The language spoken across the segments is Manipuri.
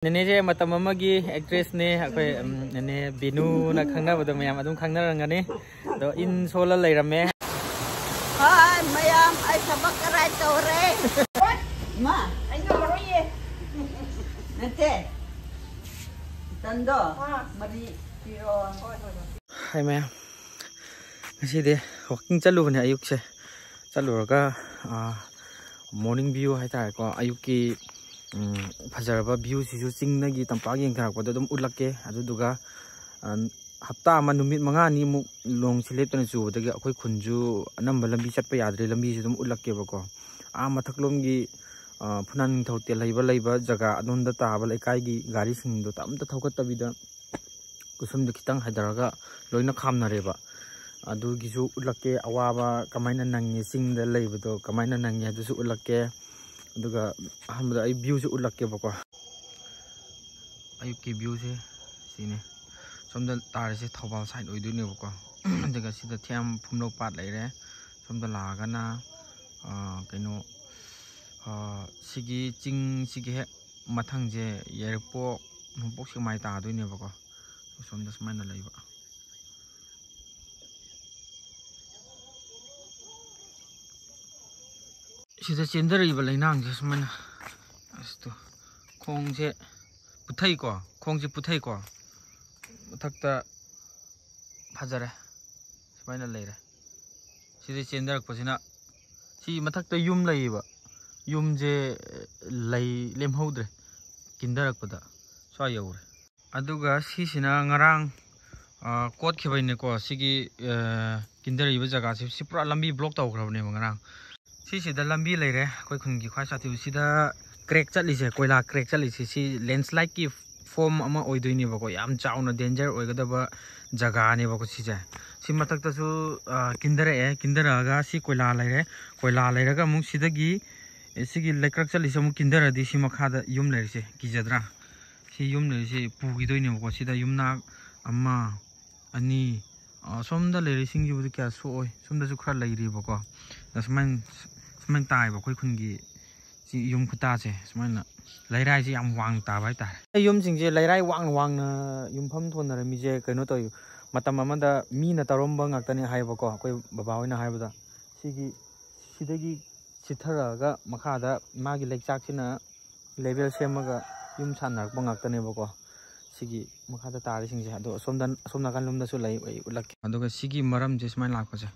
Nene matam amagi actress ne akhoi nene Binu na khangna bodam mayam adum khangna rangani do in sola leirame hai mayam ai sabak karai tore ma ai ngoroye nete tando mari tiro hai mayam ngasi de walking chalu bane ayuk se chaluraga morning view hai ta ko ayuk ki फजरबा व्यू सिसु चिंगनगी तंपा यंगथारपद दम उलक्के अदुदुगा हप्ता अमा नुमित मंगा नि मु लोंग सिलेतन जुबदगी अखोय खुंजु अनंब लंबी चटपा याद्रे लंबी से दम उलक्के बको आ मथकलोमगी फुनान थौते लैबा जगह अदोंदा ताबा लैकाईगी गाड़ी सिंगदो तमता थौकतबिदा कुसुम दु खितंग हैदरगा लोइना खामनारेबा अदुगिसु उलक्के अवाबा कमाइना नंगी सिंगदा लैबदो कमाइना नंगी अदुसु उलक्के अदुगा अहमदा आई व्यू से उलक्के बको अयुकी व्यू से सिने सोमदा तारे से थौबाल साइड ओइदुने बको अदुगा सिदा थ्याम फुमलो पाट लैरे सोमदा लागना कइनो सिगी चिंग सिगी हे मथंग जे येरपो नुपो सिमाइ तादुने बको सोमदा समाइना लैबा सिदा चेंदरिबा लैनांग जे समाइना अस्तु खोंजे पुथै को खोंजे पुथै को मथक्ता फजरे समाइना लैरे सिदा चेंदरक पसिना सी मथक्ता युम लैबा युम जे लै लेमहौद्रे किंदरक पदा स्वा यौरे अदुगा सिसिना ngarang कोट खिबैने को सिगी किंदरिबा जगह से पूरा लंबी ब्लॉक तौखरबने ngarang सिदा लंबी लेरे कोई खुनगी ख्वाई साथी सिदा क्रैक चलिसे कोयला क्रैक चलिसे सी लैंडस्लाइड की फॉर्म अमा ओइदुइने बको याम चाउना डेंजर ओइगदबा जगह ने बको सिजे सि मथक्तसु किंदरगा सि कोयला लेरगा मु सिदगी सिगी लेक्रक चलिसे मु किंदरदि सि मखादा युम लेरिसे किजद्रा सि युम लेरिसे पुगिदुइने बको सिदा युमना अमा अनि सोमदा लेरिसिंगी बुदि क्या सोय सोमदासु खरा लेरि बको दसमान ताइबा कोई खुनगी सी युम खुता से सुमाइना लैराइ से याम वांग ताबा हाइतारे युम सिंजे लैराइ वांग ना युमफम थोनरमी जे कइनो तोय मतम अमदा मीना तरोंबा ngaktani हाइबको कोई बाबा होइना हाइबदा सिदगी सिथरगा मखादा मागी लेकचाकसिना लेवल सेमगा युम सानरपा ngaktani बको सिगी मखादा तारे सिंजे अदो सोमना kan lumdasu lai ulak aduga sigi maram je सुमाइन लाकपसे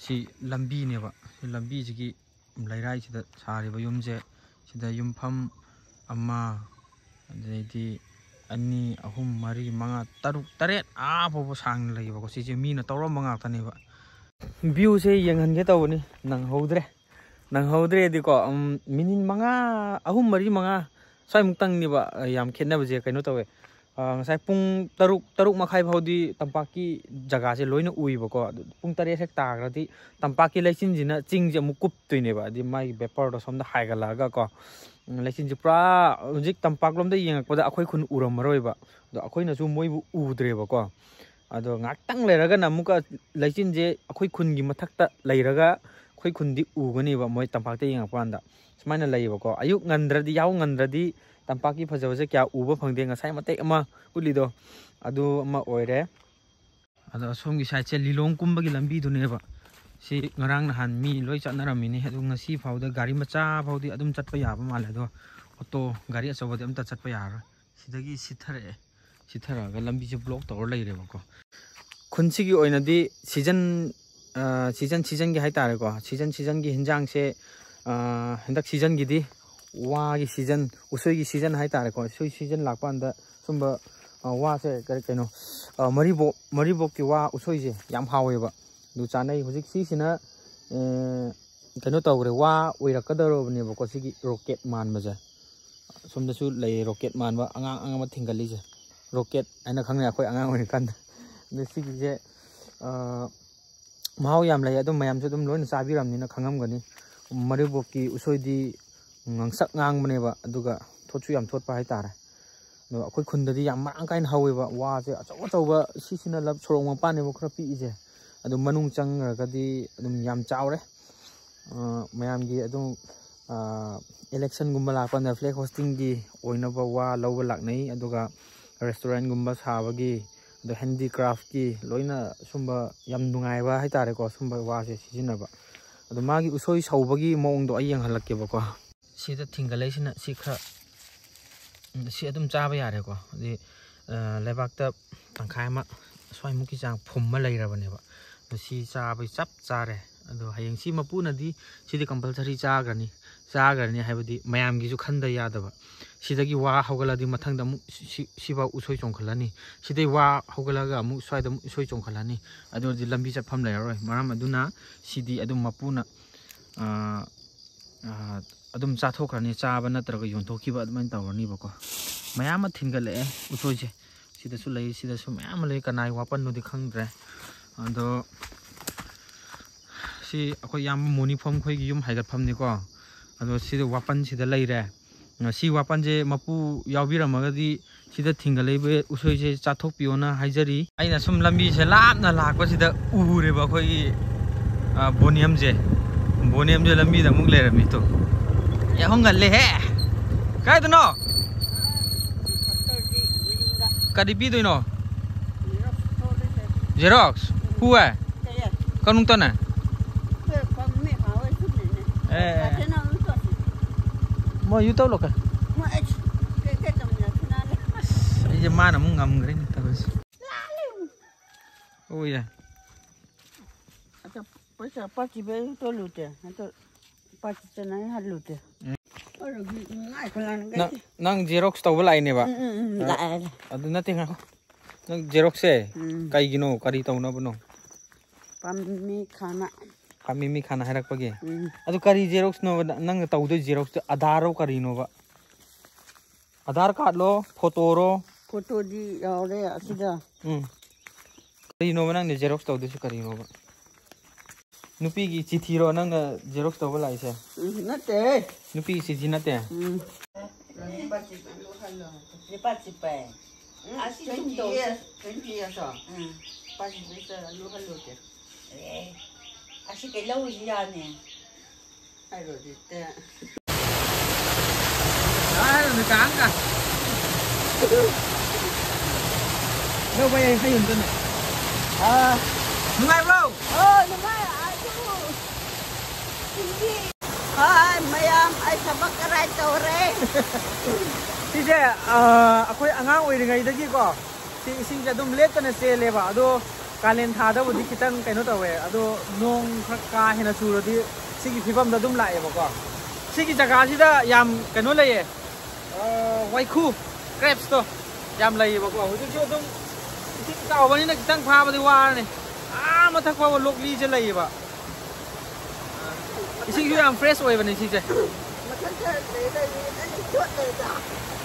सी लंबी नेबा लंबी जिगी लैराइ सिदा सारिबा युमजे सिदा युमफम अम्मा अदेदी अनि अहुम मरी मंगा तरुक तरेट आफोबो सांग लैबको सिजे मीना तौरम ngaktaनेबा व्यू से यंगहनगे तौबनी नंगहौद्रे दिको मिनिट मंगा अहुम मरी मंगा स्वाइ मुक्तंग निबा याम खेनबजे कइनो तौवे ngasai pung taruk makhai phodi tampaki jaga se loina uibako pung tare sek tagradi tampaki laisin jina ching je mukup tuine ba di mai vapor do somda haigala ga ko laisin ji pra hujik tampak lomda yengak pada akhoi khun uram maroi ba do akhoi na su moi bu udre ba ko ado ngaktang leiraga namuka laisin je akhoi khun gi mathakta leiraga akhoi khun di ugani ba moi tampak te yengak panda sumaina lei ba ko ayuk ngandradi yaw ngandradi तंपाकी फजबसे क्या उब फंगदे ngasai मते अमा उलिदो अदु अमा ओइरे अदो असोमगी साइड से लिलोंग कुंबगी लंबी दुनेबा सि ngarang nahan mi loi chatnaramini अदु ngasi फाउदा गाड़ी मचा फाउदी अदुम चटपा याबा माले दो ऑटो गाड़ी अचबदे अमता चटपा यार सिदगी सिथरगा लंबी से ब्लॉक तौर लैरेबको खुनसिगी ओइनादि सीजन गी हाइतारे को सीजन गी हिंजांग से हंदक सीजन गिदी वागी सीजन उसोई की सीजन हाई तारे को उसोई सीजन लापा अंदर सुंबा वा से करेक्टनो मरीबो की वा उसोई से याम हावेबा दु चानै हुजिक सिसिना कइनो तौरे वा ओइरकदरोबने बको सिगी रॉकेट मानबजे सुमदसु लय रॉकेट मानबा अंगांग थिंगली से रॉकेट आइना खंगने अखोय अंगांग ओइ कान सिगी जे माव याम लय अदुम मयाम से दुम लोइन साबिरामनिना खंगमगनी मरीबो की उसोईदी ngangsak ngangbaneba aduga thotsu yam thotpa haitare no akhoi khundadi yam marang kain haweba wa je achauba sisina lab sorong ma panebo khra pi je adu manung changragadi adum yam chawre mayam gi adum ꯏꯂꯦꯛꯁꯟꯒꯨꯝꯕ ꯂꯥꯛꯄꯗ ꯐ꯭ꯂꯦꯛ ꯍꯣꯁꯇꯤꯡꯒꯤ ꯑꯣꯏꯅꯕ ꯋꯥ ꯂꯧꯕ ꯂꯥꯛꯅꯩ ꯑꯗꯨꯒ ꯔꯦꯁꯇꯨꯔꯦꯟꯒꯨꯝꯕ ꯁꯥꯕꯒꯤ ꯑꯗꯣ ꯍꯦꯟꯗꯤꯀ꯭ꯔꯥꯐꯀꯤ ꯂꯣꯏꯅ ꯁꯨꯝꯕ ꯌꯥꯝ ꯅꯨꯡꯉꯥꯏꯕ ꯍꯥꯏꯇꯥꯔꯦꯀꯣ ꯁꯨꯝꯕ ꯋꯥꯁꯦ ꯁꯤꯖꯤꯟꯅꯕ ꯑꯗꯣ ꯃꯥꯒꯤ ꯎꯁꯣꯏ ꯁꯧꯕꯒꯤ ꯃꯑꯣꯡꯗꯣ ꯑꯩ ꯌꯦꯡꯍꯜꯂꯛꯀꯦꯕꯀꯣ ꯁꯤꯗ ꯊꯤꯡꯒꯠꯂꯛꯏꯁꯤꯅ ꯁꯤ ꯈꯔ ꯁꯤ ꯑꯗꯨꯝ ꯆꯥꯕ ꯌꯥꯔꯦꯀꯣ ꯑꯗꯨꯗꯤ ꯂꯩꯕꯥꯛꯇ ꯇꯪꯈꯥꯏ ꯑꯃ ꯁ꯭ꯋꯥꯏꯃꯨꯛꯀꯤ ꯆꯥꯡ ꯐꯨꯝꯃ ꯂꯩꯔꯕꯅꯦꯕ ꯑꯗꯣ ꯁꯤ ꯆꯥꯕꯩ ꯆꯞ ꯆꯥꯔꯦ ꯑꯗꯣ ꯍꯌꯦꯡ ꯁꯤ ꯃꯄꯨꯅꯗꯤ ꯁꯤꯗꯤ ꯀꯝꯄꯜꯁꯔꯤ ꯆꯥꯒ꯭ꯔꯅꯤ ꯍꯥꯏꯕꯗꯤ ꯃꯌꯥꯝꯒꯤꯁꯨ ꯈꯟꯗ ꯌꯥꯗꯕ ꯁꯤꯗꯒꯤ ꯋꯥ ꯍꯧꯒꯠꯂꯗꯤ ꯃꯊꯪꯗ ꯑꯃꯨꯛ ꯁꯤꯐꯥꯎ ꯎꯁꯣꯏ ꯆꯣꯡꯈꯠꯂꯅꯤ ꯁꯤꯗꯩ ꯋꯥ ꯍꯧꯒꯠꯂꯒ ꯑꯃꯨꯛ ꯁ꯭ꯋꯥꯏꯗ ꯑꯃꯨꯛ ꯎꯁꯣꯏ ꯆꯣꯡꯈꯠꯂꯅꯤ ꯑꯗꯨ ꯑꯣꯏꯔꯗꯤ ꯂꯝꯕꯤ ꯆꯠꯐꯝ ꯂꯩꯔꯔꯣꯏ ꯃꯔꯝ ꯑꯗꯨꯅ ꯁꯤꯗꯤ ꯑꯗꯨꯝ ꯃꯄꯨꯅ ꯑꯗꯨꯝ ꯆꯥꯊꯣꯛꯈ꯭ꯔꯅꯤ ꯆꯥꯕ ꯅꯠꯇ꯭ꯔꯒ ꯌꯣꯟꯊꯣꯛꯈꯤꯕ ꯑꯗꯨꯃꯥꯏꯅ ꯇꯧꯔꯅꯤꯕꯀꯣ ꯃꯌꯥꯝ ꯑꯃ ꯊꯤꯟꯒꯠꯂꯛꯑꯦ ꯎꯁꯣꯏꯁꯦ ꯁꯤꯗꯁꯨ ꯂꯩ ꯁꯤꯗꯁꯨ ꯃꯌꯥꯝ ꯑꯃ ꯂꯩ ꯀꯅꯥꯒꯤ ꯋꯥꯄꯟꯅꯣꯗꯤ ꯈꯪꯗ꯭ꯔꯦ ꯑꯗꯣ ꯁꯤ ꯑꯩꯈꯣꯏ ꯏꯌꯥꯝꯕ ꯃꯣꯅꯤꯐꯝ ꯑꯩꯈꯣꯏꯒꯤ ꯌꯨꯝ ꯍꯥꯏꯒꯠꯐꯝꯅꯤꯀꯣ ꯑꯗꯣ ꯁꯤꯗ ꯋꯥꯄꯟꯁꯤꯗ ꯂꯩꯔꯦ ꯁꯤ ꯋꯥꯄꯟꯁꯦ ꯃꯄꯨ ꯌꯥꯎꯕꯤꯔꯝꯃꯒꯗꯤ ꯁꯤꯗ ꯊꯤꯡꯒꯠꯂꯛꯏꯕ ꯎꯁꯣꯏꯁꯦ ꯆꯥꯊꯣꯛꯄꯤꯌꯣꯅ ꯍꯥꯏꯖꯔꯤ ꯑꯩꯅ ꯁꯨꯝ ꯂꯝꯕꯤꯁꯦ ꯂꯥꯞꯅ ꯂꯥꯛꯄꯁꯤꯗ ꯎꯔꯦꯕ ꯑꯩꯈꯣꯏꯒꯤ ꯕꯣꯅꯤꯌꯝꯁꯦ ꯂꯝꯕꯤꯗ ꯑꯃꯨꯛ ꯂꯩꯔꯝꯃꯤ ꯇꯣ ꯌꯥꯍꯧ ꯉꯜꯂꯦꯍꯦ ꯀꯥꯏꯗꯅꯣ ꯀꯔꯤ ꯄꯤꯗꯣꯏꯅꯣ ꯖꯦꯔꯣꯛꯁ ꯍꯨꯋꯦ ꯀꯅꯨꯡꯇꯅꯦ ꯃꯣꯏ ꯌꯨ ꯇꯧ ꯂꯣꯀꯦ ꯑꯩꯁꯦ ꯃꯥꯅ ꯑꯃꯨꯛ ꯉꯝꯈ꯭ꯔꯦꯅꯦ ꯇꯧꯔꯤꯁꯦ ꯎ ꯌꯥꯏ पैसा 85 तो लूटे तो 5 नहीं हर लूटे नंग जेरोक्स तौबा लाइनेबा अदु नते ngako नंग जेरोक्स से काइगिनो करी तौनबनो पामी खाना हारकपगे अदु करी जेरोक्स नो नंग तौदो जेरोक्स आधारो करीनोबा आधार कार्ड लो फोटो दी यावरे असिदा करीनोबा नंग जेरोक्स तौदो करीनोबा नुपी की चिठी रो नंग जेरोक्स तौबा लाइसे नते नुपी की चिठी नते Así que lo usiane. Ai rồi thì te. Ai rồi cán cả. Đâu bây giờ phải dùng tên này. Nungai bro. Nungai aduh. Hai mayam ai sabak karai tore. Sise akhoi angang oiringai ko si ising adum letana cheleba ado kalen thada budi kitang kaino tawe ado nong ka hena surodi sigi phibam da dum lae bako sigi jaga sida yam kaino laye waiku crepes to yam laye bako huju jo dum sigi ka obani na kitang pha badi war ne mathak pa lokli je laye ba ising ju yam fresh oi bani si je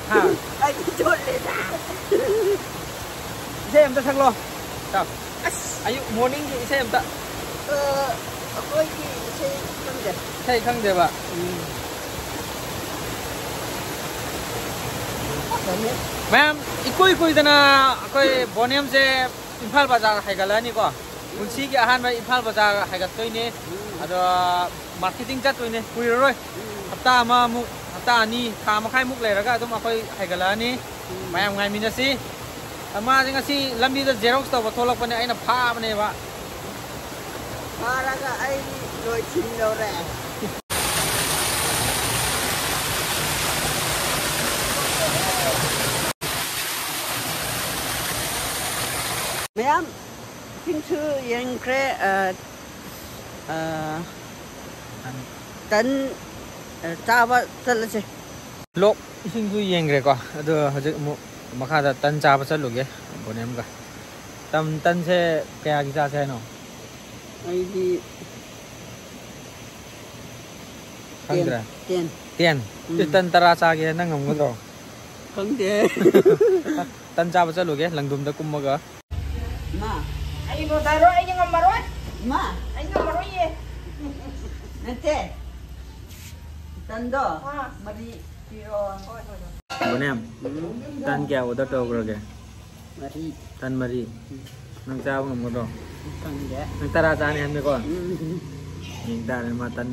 ha ai chốt le da je em ta thak lo tao ayu morning ki se em ta koi ki se khang de ba ma'am ikoi dana koi boniam se Imphal bazar haigalani ko unsi ki ahan ba Imphal bazar haigat toi ne ado marketing chat toi ne kuiroi hapta ama mu hapta ani tha makhai muk leiraga adum akoi haigalani mayam ngai minasi ama jinga si lambi da xerox to ba tholak pane aina pha bane ba pharaga ai loi chin lo re Ma'am, pintu yang kre tan tawa selesai. Lok ising su yeng re ko ado hajik mu makha da tan cha ba chalu ge bonem ga tan se kaya gi cha se no ai di khangdra ten tan tara cha ge nang ngam gro khang de tan cha ba chalu ge langdum da kum ga ma ai mo taro ai ngam marot ma ai ngam marot ye nante tando mari tiro bonem tan kya order to gro ge mari tan mari nang cha ngam gro khang de nang tara cha ni han me ko ning da ma tan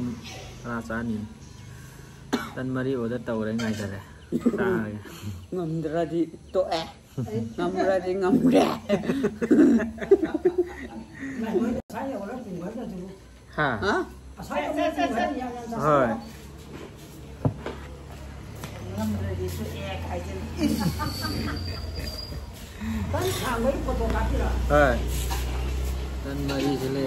tara cha ni Tan mari order tàu đấy ngay rồi. Ngâm ra đi tội. Ngâm ra đi ngâm đẻ. Hả? Hả? Rồi. Rồi. Tan mari sile.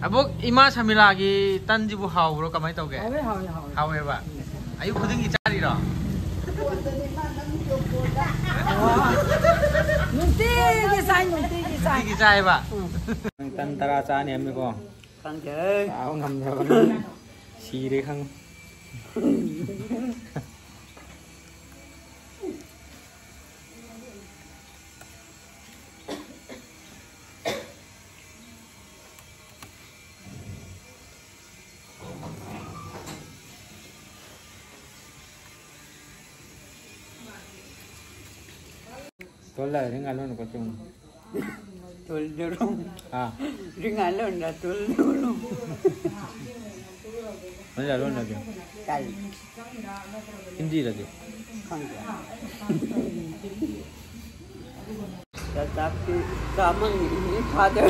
Abok ima samilagi tan jibu hau bro kamai tau ke? Hau ya ba. Ayu khuding ki chari ro. Nunti ki sai ba. Tan tara cha ni am ko. Khang chơi. Áo ngầm theo con xì đấy không? Tôi lời thế ngàn luôn có chung. Tôi luôn. À. Riêng ngàn luôn là tôi luôn. Mấy giờ luôn là gì? Cay. Hindi là gì? Không chơi. Tetapi kamu ini pada.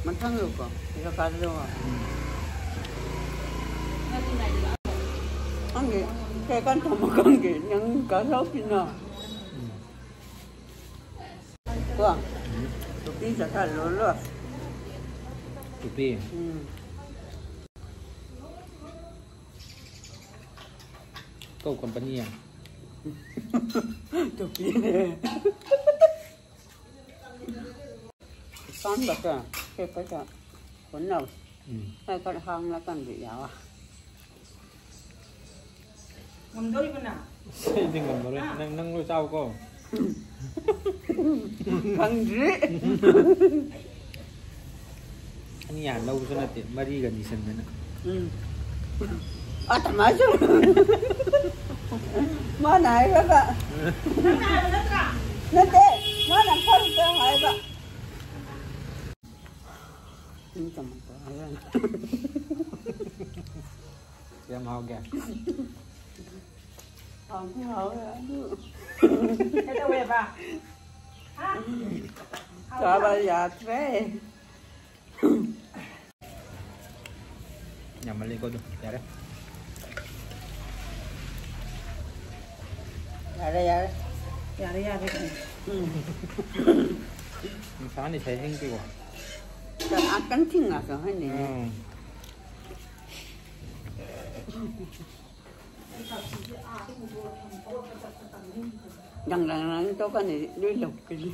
Matang lu kok. Kita kada doa. Angge, kayak kan sama angge yang kasau pina. Wah, tapi saya lolo. Tupi. Câu company à? Tupi ni. Con bạc à, cái phải à, con nào? Hai con hang là con bị giàu à? Ngomdori mana? Hindi ngầm rồi, nang lo sao ko? Hang diri. Ani yan lâu cho natin, mari gan isan na. Ah, tama siya. Mana ay ba? Nante, mana pa rin ay ba? Ini tama ko. Ayan. Siya mahal kaya. Không hảo rồi. Cái đâu về bà? Trời bà già thế. Nhằm lên cô được, dạ đấy. Dạ đây, dạ đây. Dạ đây, dạ đây. Sáng thì thấy hình kia quả. Trời ăn cánh chừng à rồi hay nè. Đằng cho con này đi lục cái gì.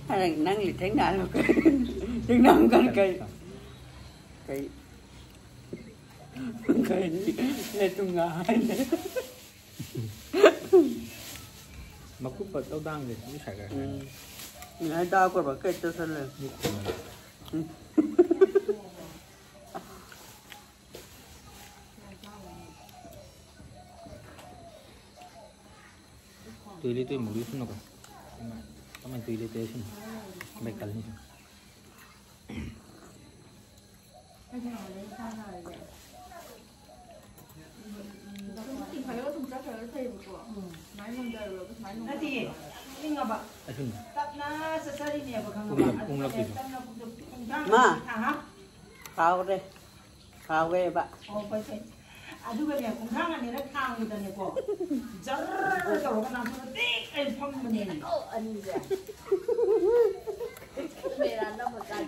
Hay là năng lực thế nào rồi tiếng năng con cây lên tung ngài này. Mà cúp vật đâu đang thì cũng phải cái. Người ta có bảo cây cho sân lên. Tùy lấy tùy một đứa xuống nào. Các bạn tùy lấy tùy xuống. Bạch cắn lên. Nanti, ini ngapa? Asun. Tak na sesari ni apa kamu? Unglap itu. Ma, khao đây, khao ghê bạn. Oh, baik. Aduh kan ya, kumpulan ni nak kang kita ni ko. Jar kalau kan nampak tik, pam ni. Oh, ani dia. Merah nama kan.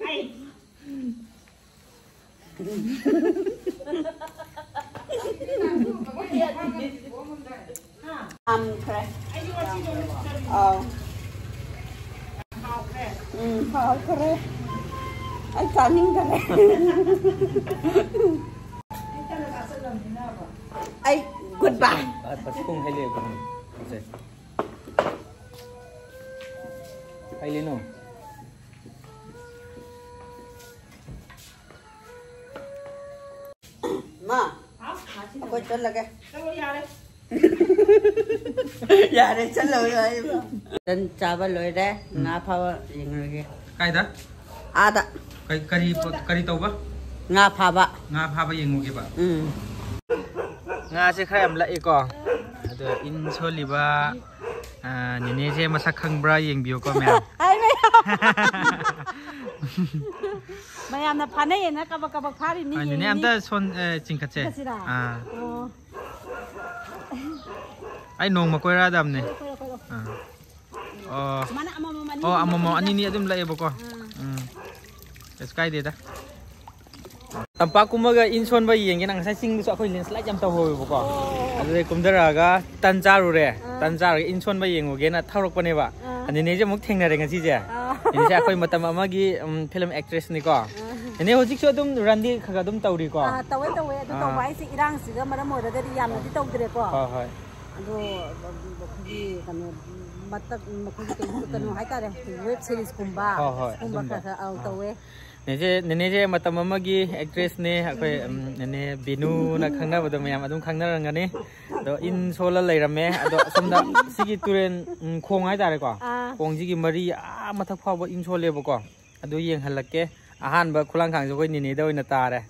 Ai. Kre. Khao kre. Anh chán những cái này. Ai goodbye. Pas kung hele ko. Kasi. Hay lino. Ma, aku lagi. Kalau ya deh. Ya deh, chalo rồi. Dan coba lo deh, ngapa yang lagi? Kaida? Ada. Kari tau ba? Ngapa ba? Ngapa ba yang mugi ba? Nga sih kaya amla iko. Ada insoli ba? Nini je masak kang bra yang biyo ko mea. Ay mayam na panay na kabak pari ni. Nini amta son cingkat je. Ay nong makoy radam ne. Oh amamo ani ni adum la ebo ko. Sky data. Tampak kumaga inson ba yang yang saya sing so aku landslide jam tahu buka. Ada kumdaraga tanjaru re, tanjar inson ba yang oge na tharok pane ba. Ani ne je muk thengna re ngasi je. Ini saya aku matam amagi film actress ni ko. Ini hojik so dum randi khaga dum tawri ko. Tawe adu tawai si irang siga maram ora dari yam di tawdre ko. Hai. Adu di kan matak makuji kan hai tare web series kumba. Kumba ka tawe. Nene matam amagi actress ne akoi nene Binu na khangna bodam yam adum khangna rangani do in sola leirame ado somda sigi turen khong hai tare ko khong ji gi mari a mathak phaw in sole bo ko ado yeng halakke ahan ba khulang khang joi nene da oina tare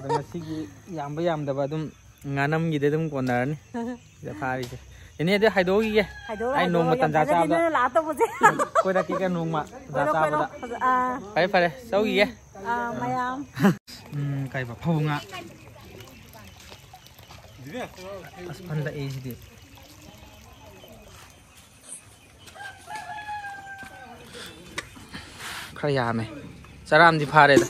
ado sigi yam ba yam da ba adum nganam gi de dum konarani da phari je ini ada haido gi ge ai nong ma tanja cha da la to buje koi da ki ka nong ma da cha da pai pare sau gi ge mayam kai ba phau nga aspan da age de khaya me charam di phare da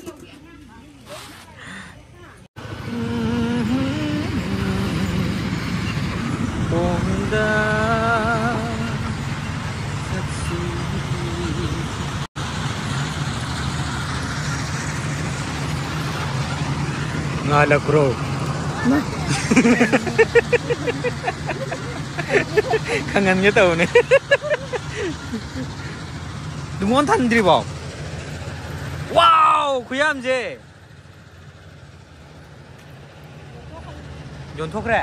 onda ngala bro kangen nya tau ne dungon thandri ba wow khuyam je jon thokre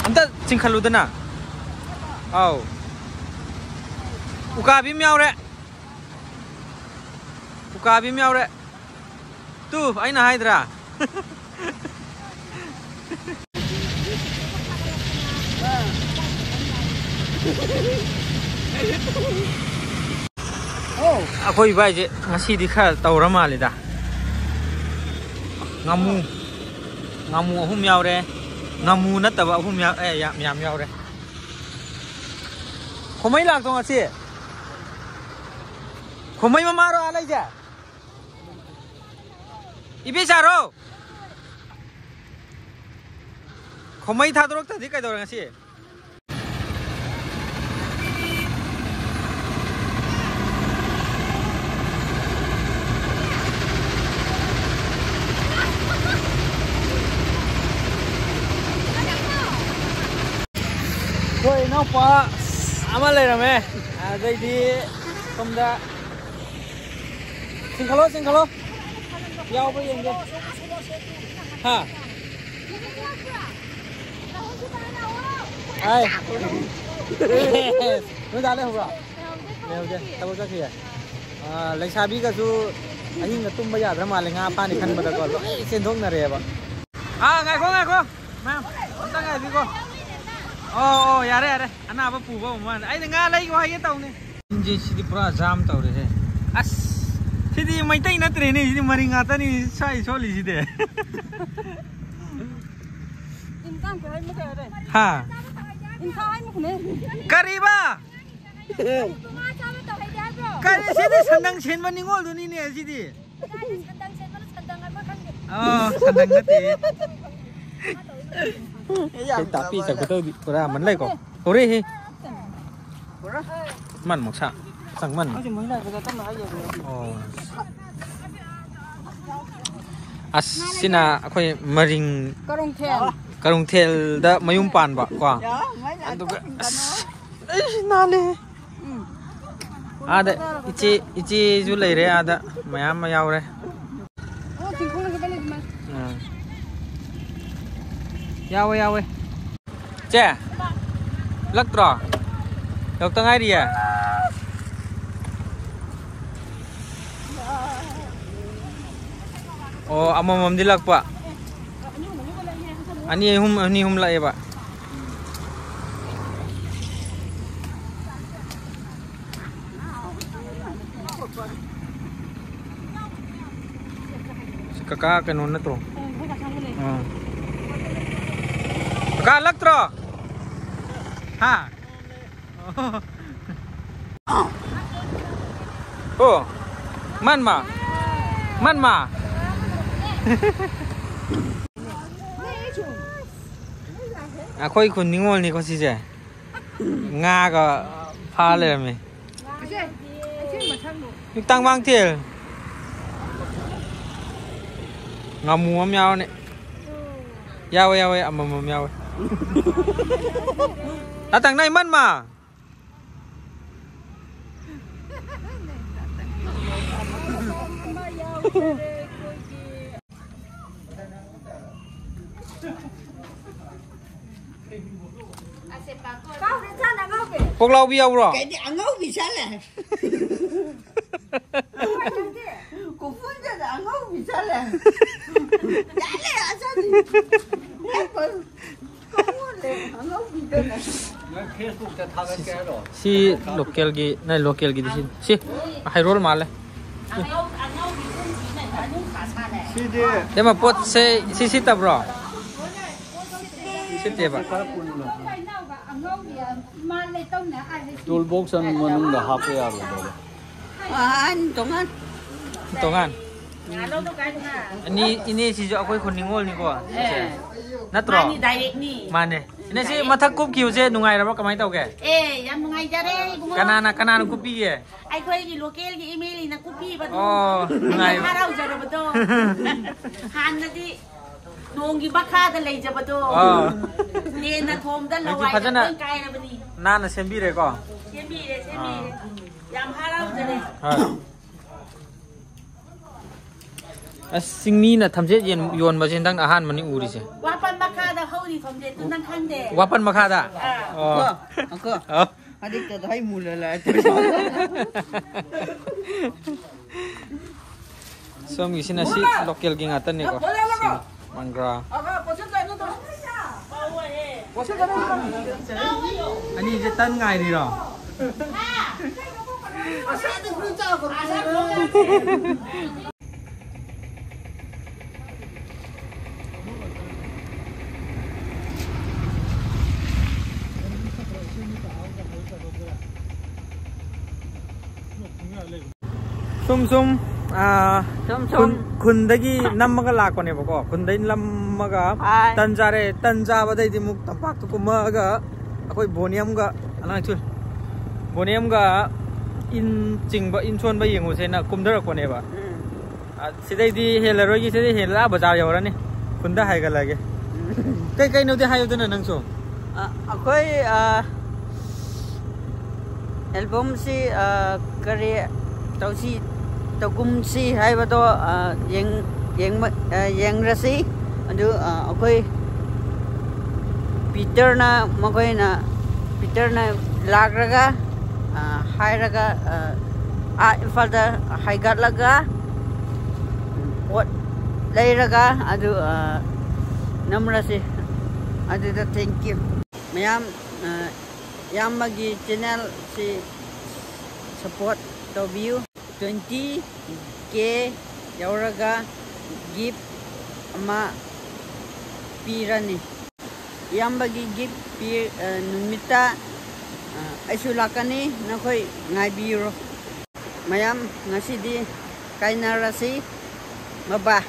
amta chingkhalu dana aw uka bi miaure Ukabi miaure. Tuh, aina haidra. Oh, aku iba je ngasi di khal tawra malida. Ngamu ahum miaure. Ngamu na taba ahum miau ya miaure. Khomai lak to ngasi. Khomai mamaro alai ja. Ibe jaro. Khomai thadrok ta di kai dor ngasi. Thôi nó pa ama le rame dai di komda singkalo yao ba yeng ge ha ai nó ra đây không ạ leo chưa tao cho kìa lấy sa bi cả su anh nhìn là tung bây giờ ra mà lấy nga pa này khăn mà còn trên thuốc là rẻ vậy ngày cô ma'am ta ngày gì cô yare ana ba pu ba man ai nga lai ko haye taw ne inje sidi pura jam taw re as sidi mai tai na tre ne sidi mari nga ta ni sai soli sidi in kan ke hai me re ha in ka hai me ne kariba ma cha ba taw hai da bro kari sidi sandang chen ba ningol du ni ne sidi sandang chen ba sandang ai ma khang sandang na te tapi saya betul pura mana kok kore he man maksa sang man oh asina akoi maring karung tel da mayum pan ba kwa aduga nale ada ichi ju lai re ada mayam mayau re Yawe. Che. Laktro. Yok tengah dia. Oh, amam dilak Pak. Ani hum lah ya Pak. Kakak kan mana tu? Kakak Laktro. Ha. Oh. Man ma. Aku ikut ningol ni kau sih je. Nga ka pha le me. Ni tang bang tiel. Ngamu am yao ne. Yawe amam yawe. Datang nai man ma. Pok lau biau bro. Cái này ngốc vì sao này? Cô phun ra là ngốc vì sao này? Đã lẽ à sao thì? Ngốc vì sao này? Si local gi di sini. Si, hai roll mal. Dia mah pot si ta bro. Si dia Pak. Toolbox ang manung dah hap ya lo. Anh Tongan. Tongan. Ini si Jo aku ikut ningol ni ko. Natro. Mani direct ni. Mane. Ini si mata kup kiu je nungai ra kamai tau ke. Yang nungai jare bungo. Kanana kupi ye. Ai khoi gi local gi email na kupi ba. Oh, nungai. Harau jare ba to. Han na di nongi bakha da lei jaba to. Oh. Ne na thom da lawai Fajana. kai na bani. Nana sembi re ko. Sembi re. Yang harau jare. Singmi na thamje yon ma jin dang ahan mani uri se. Wapan bakha da hori thom je tu nang khang de. Wapan makada. Oh. Ako. Oh. Adik ka dai mula la. So mi sina si local gi ngatan ni ko. Mangra. Ani je tan ngai ni ro. Sum kun dagi namaga lako ne bako kun dai namaga tanja badai di muk tampak tu kumaga akoi boniam ga anang chul boniam ga in chingba in chon ba yengu se na kumdar ko ne ba sidai di helaroi gi sidai hela bazar yawra ne kunda hai ga lage kai no de hayo dana nang so Akoi album si kari tausi tagum si hai ba to yang rasi adu akoi Peter na lagraga hai raga ifalda hai gat laga what lai raga adu namrasi adu da thank you mayam magi channel si support to view 20k yauraga gift ama pirani bagi gift numita aisulakani nakoi ngai biro mayam ngasi di kainarasi maba